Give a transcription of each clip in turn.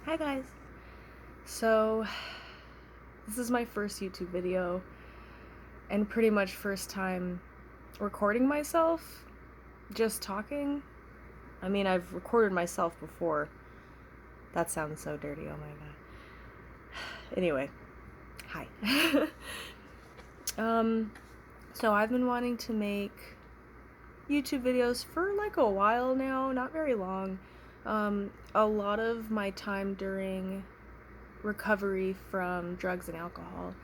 Hi guys! So, this is my first YouTube video, and pretty much first time recording myself, just talking. I mean, I've recorded myself before. That sounds so dirty, oh my god. Anyway, hi. So I've been wanting to make YouTube videos for like a while now, not very long. A lot of my time during recovery from drugs and alcohol,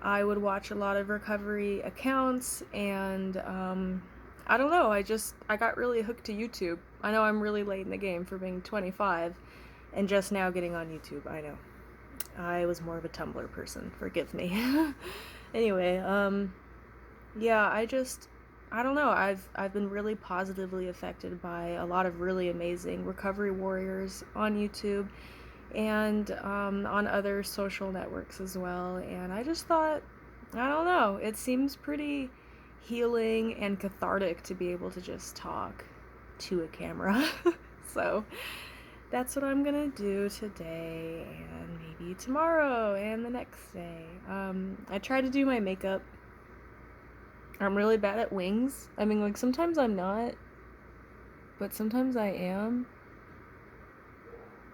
I would watch a lot of recovery accounts, and I don't know, I got really hooked to YouTube. I know I'm really late in the game for being 25 and just now getting on YouTube. I know. I was more of a Tumblr person, forgive me. Anyway, yeah, I don't know, I've been really positively affected by a lot of really amazing recovery warriors on YouTube and on other social networks as well, and I just thought, I don't know, it seems pretty healing and cathartic to be able to just talk to a camera. So that's what I'm gonna do today, and maybe tomorrow and the next day. I try to do my makeup. I'm really bad at wings. I mean, like, sometimes I'm not, but sometimes I am.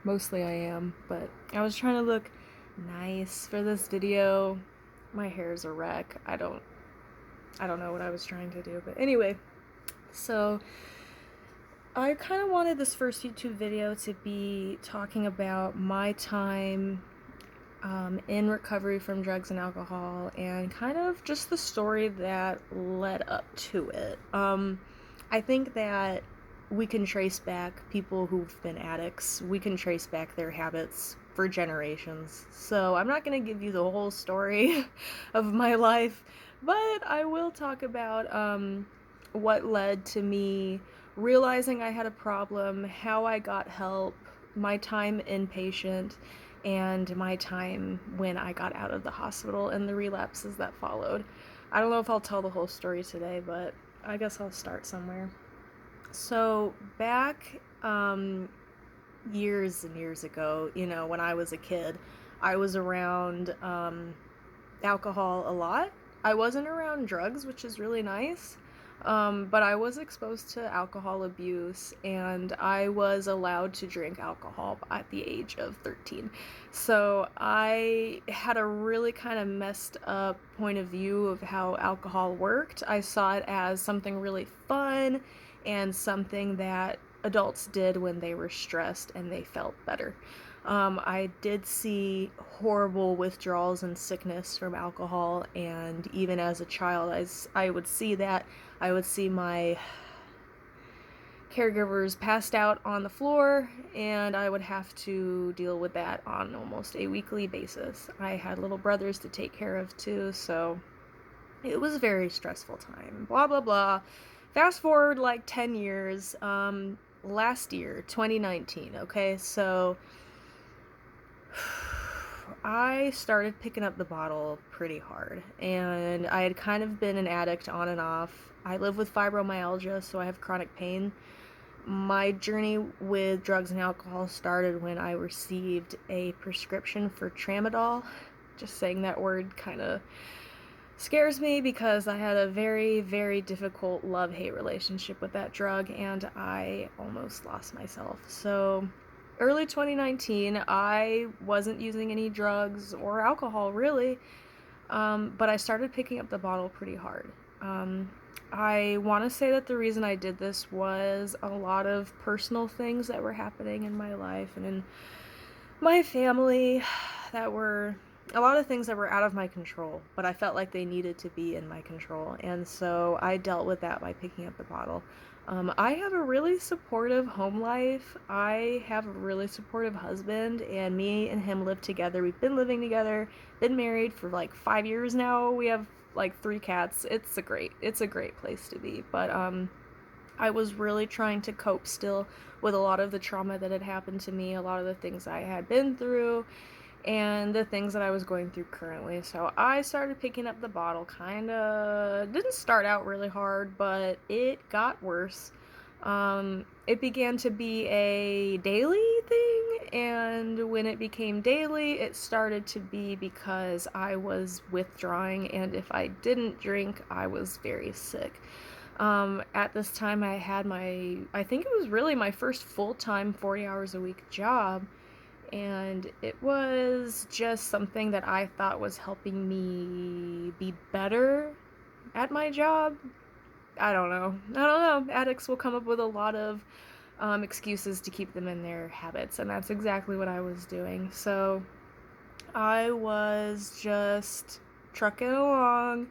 Mostly I am, but I was trying to look nice for this video. My hair's a wreck. I don't know what I was trying to do, but anyway. So I kind of wanted this first YouTube video to be talking about my time in recovery from drugs and alcohol, and kind of just the story that led up to it. I think that we can trace back people who've been addicts. We can trace back their habits for generations. So I'm not going to give you the whole story of my life, but I will talk about what led to me realizing I had a problem, how I got help, my time inpatient, and my time when I got out of the hospital and the relapses that followed. I don't know if I'll tell the whole story today, but I guess I'll start somewhere. So back years and years ago, when I was a kid, I was around alcohol a lot. I wasn't around drugs, which is really nice, but I was exposed to alcohol abuse, and I was allowed to drink alcohol at the age of 13. So I had a really kind of messed up point of view of how alcohol worked. I saw it as something really fun and something that adults did when they were stressed and they felt better. I did see horrible withdrawals and sickness from alcohol, and even as a child, I would see that. I would see my caregivers passed out on the floor, and I would have to deal with that on almost a weekly basis. I had little brothers to take care of too, so it was a very stressful time. Blah, blah, blah. Fast forward like 10 years, last year, 2019, okay? So I started picking up the bottle pretty hard, and I had kind of been an addict on and off. I live with fibromyalgia, so I have chronic pain. My journey with drugs and alcohol started when I received a prescription for tramadol. Just saying that word kind of scares me because I had a very, very difficult love-hate relationship with that drug, and I almost lost myself. So early 2019, I wasn't using any drugs or alcohol really, but I started picking up the bottle pretty hard. I want to say that the reason I did this was a lot of personal things that were happening in my life and in my family that were a lot of things that were out of my control, but I felt like they needed to be in my control, and so I dealt with that by picking up the bottle. I have a really supportive home life. I have a really supportive husband, and me and him live together. We've been living together, been married for like 5 years now. We have like 3 cats. It's a great place to be, but I was really trying to cope still with a lot of the trauma that had happened to me, a lot of the things I had been through, and the things that I was going through currently. So I started picking up the bottle, didn't start out really hard, but it got worse. It began to be a daily thing, and when it became daily, it started to be because I was withdrawing, and if I didn't drink, I was very sick. At this time, I had I think it was really my first full-time 40 hours a week job, and it was just something that I thought was helping me be better at my job. I don't know. Addicts will come up with a lot of excuses to keep them in their habits, and that's exactly what I was doing. So I was just trucking along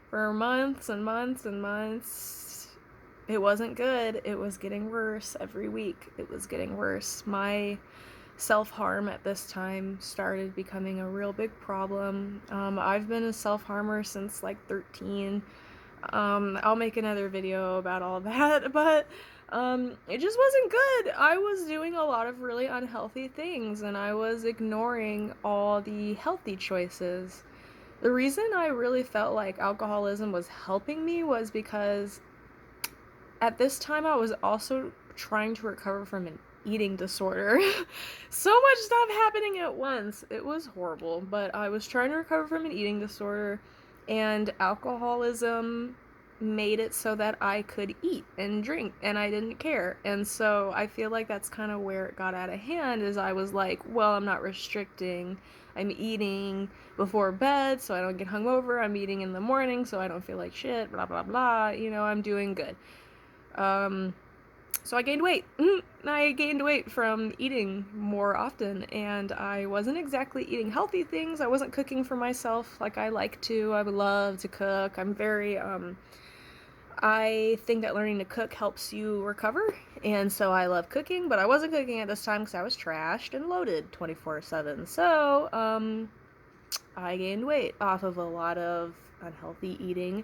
for months and months and months. It wasn't good. It was getting worse every week. It was getting worse. My self-harm at this time started becoming a real big problem. I've been a self-harmer since like 13. I'll make another video about all that, but it just wasn't good. I was doing a lot of really unhealthy things, and I was ignoring all the healthy choices. The reason I really felt like alcoholism was helping me was because at this time I was also trying to recover from an eating disorder. So much stuff happening at once. It was horrible, but I was trying to recover from an eating disorder, and alcoholism made it so that I could eat and drink and I didn't care. And so I feel like that's kind of where it got out of hand, is I was like, well, I'm not restricting. I'm eating before bed so I don't get hungover. I'm eating in the morning so I don't feel like shit, blah, blah, blah. You know, I'm doing good. So I gained weight. I gained weight from eating more often, and I wasn't exactly eating healthy things. I wasn't cooking for myself like I like to. I would love to cook. I'm very, I think that learning to cook helps you recover, and so I love cooking, but I wasn't cooking at this time because I was trashed and loaded 24/7. So, I gained weight off of a lot of unhealthy eating.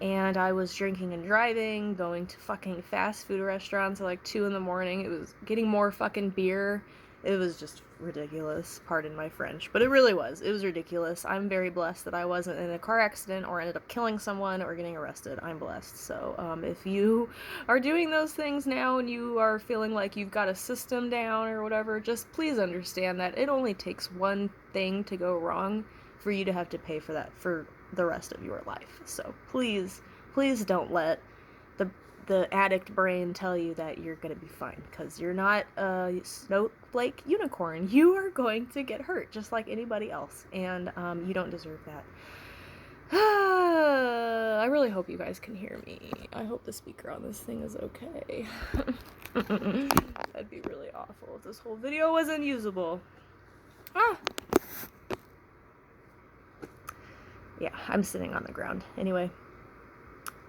And I was drinking and driving, going to fucking fast food restaurants at like 2 in the morning. It was getting more fucking beer. It was just ridiculous, pardon my French, but it really was. It was ridiculous. I'm very blessed that I wasn't in a car accident or ended up killing someone or getting arrested. I'm blessed. So if you are doing those things now and you are feeling like you've got a system down or whatever, just please understand that it only takes one thing to go wrong for you to have to pay for that for the rest of your life. So please don't let the addict brain tell you that you're gonna be fine, because you're not a snowflake unicorn. You are going to get hurt just like anybody else, and you don't deserve that. I really hope you guys can hear me. I hope the speaker on this thing is okay. That'd be really awful if this whole video was unusable. Yeah, I'm sitting on the ground. Anyway,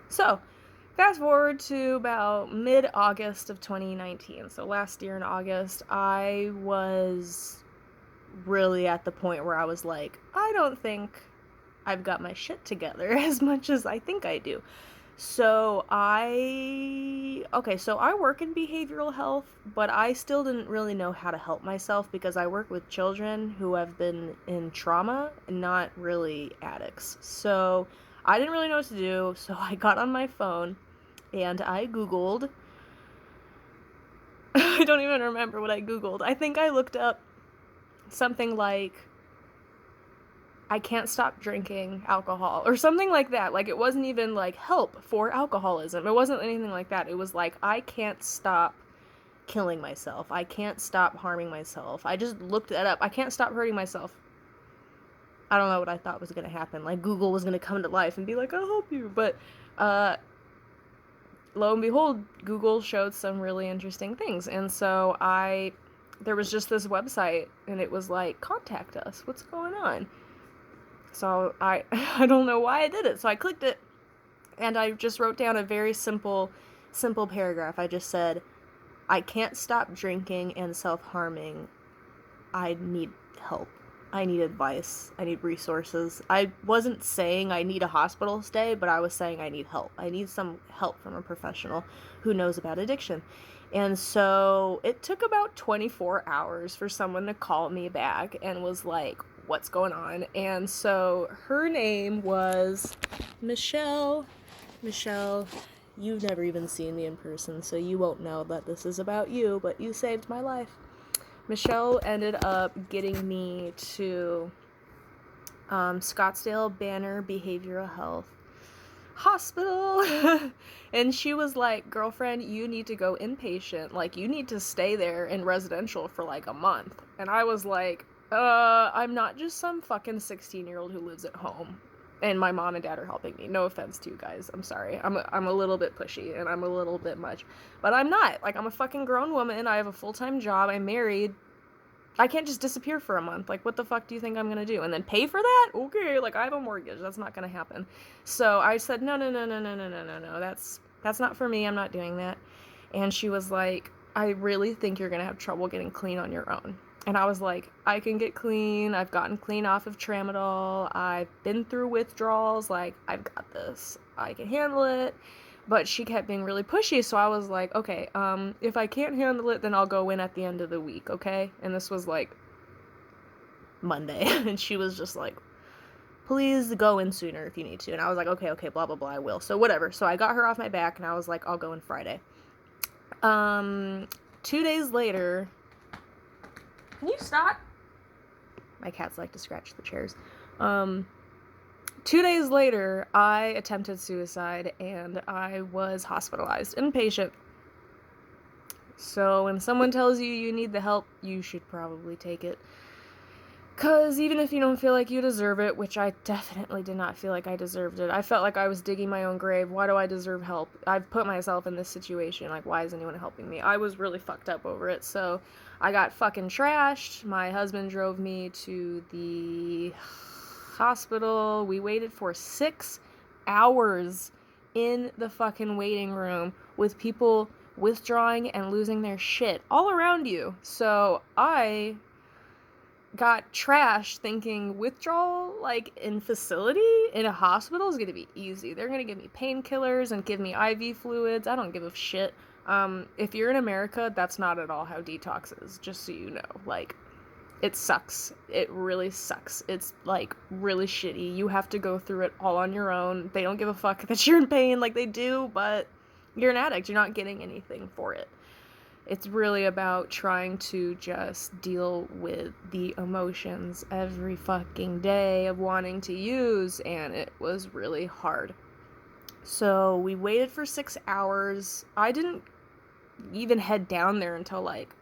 so fast forward to about mid-August of 2019. So last year in August, I was really at the point where I was like, I don't think I've got my shit together as much as I think I do. So I work in behavioral health, but I still didn't really know how to help myself because I work with children who have been in trauma and not really addicts. So I didn't really know what to do, so I got on my phone and I Googled. I don't even remember what I Googled. I think I looked up something like, I can't stop drinking alcohol, or something like that. Like, it wasn't even like help for alcoholism. It wasn't anything like that. It was like, I can't stop killing myself. I can't stop harming myself. I just looked that up. I can't stop hurting myself. I don't know what I thought was going to happen. Like, Google was going to come to life and be like, I'll help you. But, lo and behold, Google showed some really interesting things. And so there was just this website, and it was like, contact us. What's going on? So I don't know why I did it. So I clicked it, and I just wrote down a very simple paragraph. I just said, I can't stop drinking and self-harming. I need help. I need advice. I need resources. I wasn't saying I need a hospital stay, but I was saying I need help. I need some help from a professional who knows about addiction. And so it took about 24 hours for someone to call me back and was like, what's going on? And so her name was Michelle. Michelle, you've never even seen me in person, so you won't know that this is about you, but you saved my life. Michelle ended up getting me to Scottsdale Banner Behavioral Health Hospital. And she was like, girlfriend, you need to go inpatient. Like, you need to stay there in residential for like a month. And I was like, I'm not just some fucking 16-year-old who lives at home and my mom and dad are helping me. No offense to you guys. I'm sorry. I'm a little bit pushy and I'm a little bit much. But I'm not. Like, I'm a fucking grown woman. I have a full-time job. I'm married. I can't just disappear for a month. Like, what the fuck do you think I'm gonna do? And then pay for that? Okay, like, I have a mortgage. That's not gonna happen. So I said, no. That's not for me. I'm not doing that. And she was like, I really think you're gonna have trouble getting clean on your own. And I was like, I can get clean. I've gotten clean off of tramadol. I've been through withdrawals. Like, I've got this. I can handle it. But she kept being really pushy, so I was like, okay, if I can't handle it, then I'll go in at the end of the week, okay? And this was like Monday, and she was just like, please go in sooner if you need to. And I was like, okay, blah, blah, blah, I will. So whatever. So I got her off my back, and I was like, I'll go in Friday. 2 days later, can you stop? My cats like to scratch the chairs. 2 days later, I attempted suicide and I was hospitalized inpatient. So when someone tells you you need the help, you should probably take it. Because even if you don't feel like you deserve it, which I definitely did not feel like I deserved it, I felt like I was digging my own grave. Why do I deserve help? I've put myself in this situation. Like, why is anyone helping me? I was really fucked up over it. So I got fucking trashed. My husband drove me to the hospital. We waited for 6 hours in the fucking waiting room with people withdrawing and losing their shit all around you. So I got trashed thinking withdrawal, like, in facility, in a hospital is gonna be easy. They're gonna give me painkillers and give me IV fluids. I don't give a shit. If you're in America, that's not at all how detox is, just so you know. Like, it sucks. It really sucks. It's, like, really shitty. You have to go through it all on your own. They don't give a fuck that you're in pain, like they do, but you're an addict. You're not getting anything for it. It's really about trying to just deal with the emotions every fucking day of wanting to use, and it was really hard. So we waited for 6 hours. I didn't even head down there until like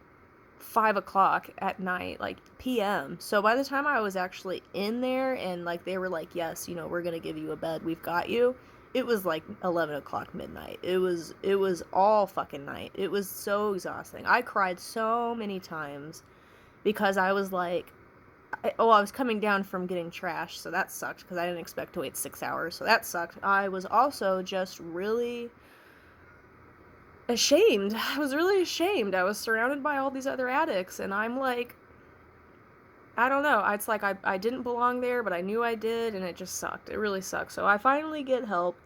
5 o'clock at night, like PM. So by the time I was actually in there and like they were like, yes, you know, we're gonna give you a bed, we've got you, it was like 11 o'clock midnight. It was all fucking night. It was so exhausting. I cried so many times because I was like, I was coming down from getting trashed, so that sucked because I didn't expect to wait 6 hours, so that sucked. I was also just really ashamed. I was really ashamed. I was surrounded by all these other addicts, and I'm like, I don't know. It's like I didn't belong there, but I knew I did, and it just sucked. It really sucked. So I finally get help.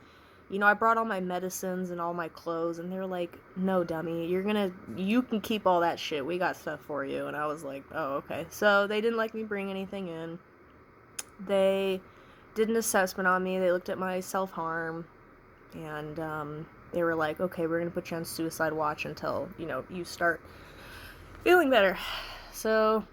You know, I brought all my medicines and all my clothes, and they're like, no, dummy, you can keep all that shit. We got stuff for you. And I was like, oh, okay. So they didn't let me bring anything in. They did an assessment on me. They looked at my self-harm, and they were like, okay, we're going to put you on suicide watch until, you know, you start feeling better. So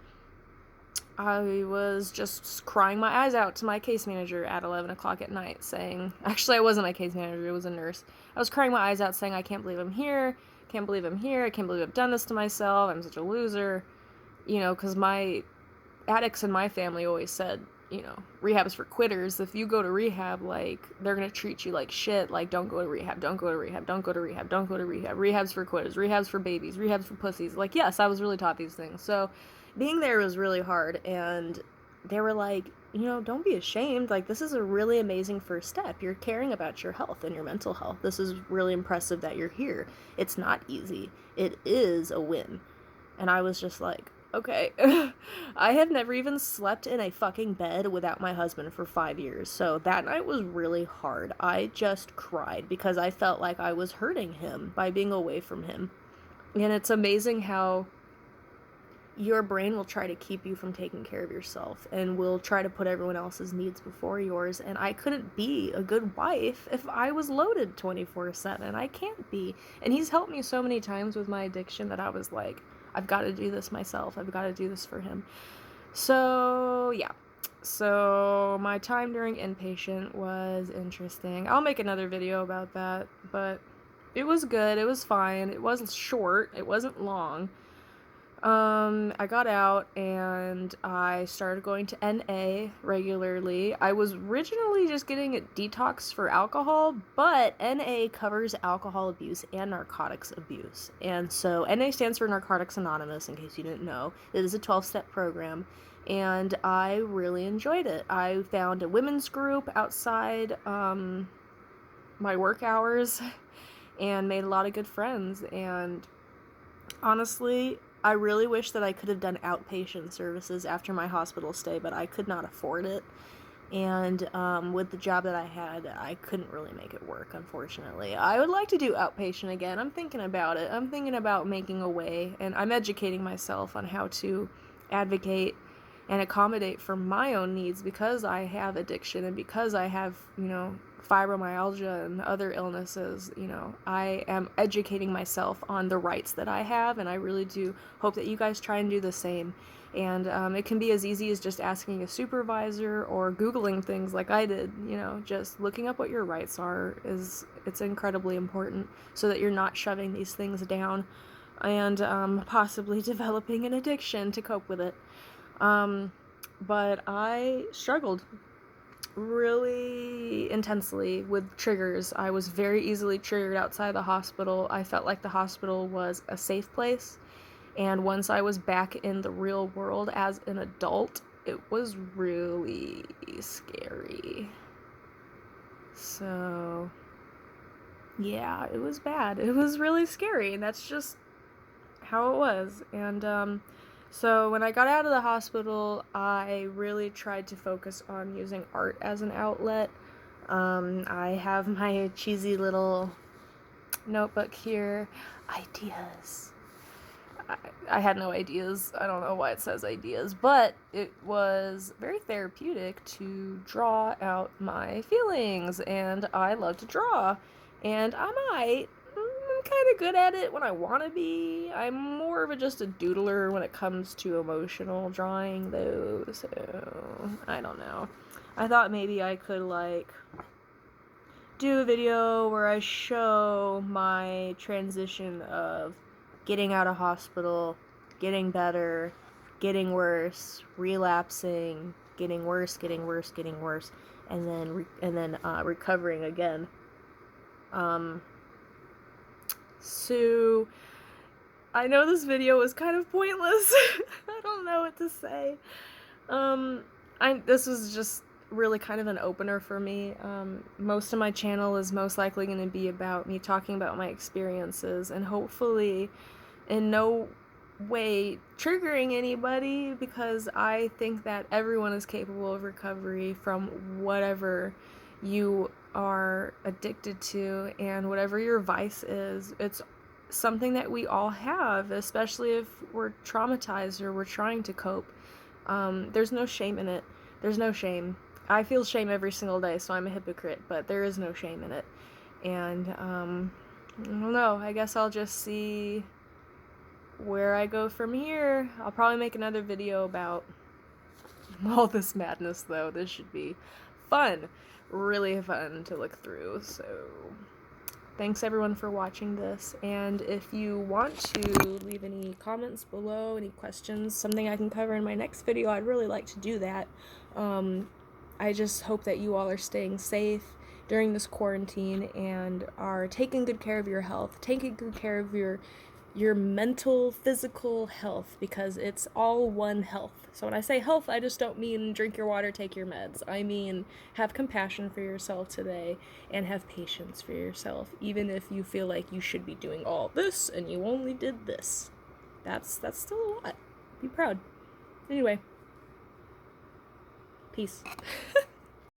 I was just crying my eyes out to my case manager at 11 o'clock at night saying, actually I wasn't my case manager, it was a nurse. I was crying my eyes out saying, I can't believe I'm here, I can't believe I've done this to myself, I'm such a loser, you know, because my addicts in my family always said, you know, rehab's for quitters. If you go to rehab, like, they're gonna treat you like shit. Like, don't go to rehab, don't go to rehab, don't go to rehab, don't go to rehab. Rehab's for quitters, rehab's for babies, rehab's for pussies. Like, yes, I was really taught these things. So being there was really hard, and they were like, you know, don't be ashamed. Like, this is a really amazing first step. You're caring about your health and your mental health. This is really impressive that you're here. It's not easy. It is a win. And I was just like, okay. I have never even slept in a fucking bed without my husband for 5 years. So that night was really hard. I just cried because I felt like I was hurting him by being away from him. And it's amazing how your brain will try to keep you from taking care of yourself and will try to put everyone else's needs before yours. And I couldn't be a good wife if I was loaded 24/7. I can't be. And he's helped me so many times with my addiction that I was like, I've got to do this myself. I've got to do this for him. So, yeah. So, my time during inpatient was interesting. I'll make another video about that, but it was good. It was fine. It wasn't short. It wasn't long. I got out and I started going to NA regularly. I was originally just getting a detox for alcohol, but NA covers alcohol abuse and narcotics abuse. And so NA stands for Narcotics Anonymous, in case you didn't know. It is a 12-step program, and I really enjoyed it. I found a women's group outside my work hours and made a lot of good friends, and honestly, I really wish that I could have done outpatient services after my hospital stay, but I could not afford it. And with the job that I had, I couldn't really make it work, unfortunately. I would like to do outpatient again. I'm thinking about it. I'm thinking about making a way, and I'm educating myself on how to advocate and accommodate for my own needs because I have addiction and because I have, fibromyalgia and other illnesses. I am educating myself on the rights that I have, and I really do hope that you guys try and do the same. And it can be as easy as just asking a supervisor or Googling things like I did. Just looking up what your rights are it's incredibly important so that you're not shoving these things down and possibly developing an addiction to cope with it. But I struggled really intensely with triggers. I was very easily triggered outside the hospital. I felt like the hospital was a safe place. And once I was back in the real world as an adult, it was really scary. So, yeah, it was bad. It was really scary, and that's just how it was. And, so when I got out of the hospital, I really tried to focus on using art as an outlet. I have my cheesy little notebook here. Ideas. I had no ideas. I don't know why it says ideas, but it was very therapeutic to draw out my feelings, and I love to draw, and I'm kind of good at it when I want to be. I'm more of just a doodler when it comes to emotional drawing, though, so I don't know. I thought maybe I could, do a video where I show my transition of getting out of hospital, getting better, getting worse, relapsing, getting worse, and then recovering again. So I know this video was kind of pointless. I don't know what to say. This was just really kind of an opener for me. Most of my channel is most likely going to be about me talking about my experiences, and hopefully in no way triggering anybody, because I think that everyone is capable of recovery from whatever you are addicted to and whatever your vice is. It's something that we all have, especially if we're traumatized or we're trying to cope. There's no shame in it. There's no shame. I feel shame every single day, so I'm a hypocrite, but there is no shame in it. And I don't know, I guess I'll just see where I go from here. I'll probably make another video about all this madness, though. This should be fun. Really fun to look through. So thanks everyone for watching this, and if you want to leave any comments below, any questions, something I can cover in my next video, I'd really like to do that. I just hope that you all are staying safe during this quarantine and are taking good care of your health, taking good care of your mental, physical health, because it's all one health. So when I say health, I just don't mean drink your water, take your meds. I mean have compassion for yourself today and have patience for yourself, even if you feel like you should be doing all this and you only did this. That's still a lot. Be proud. Anyway, peace.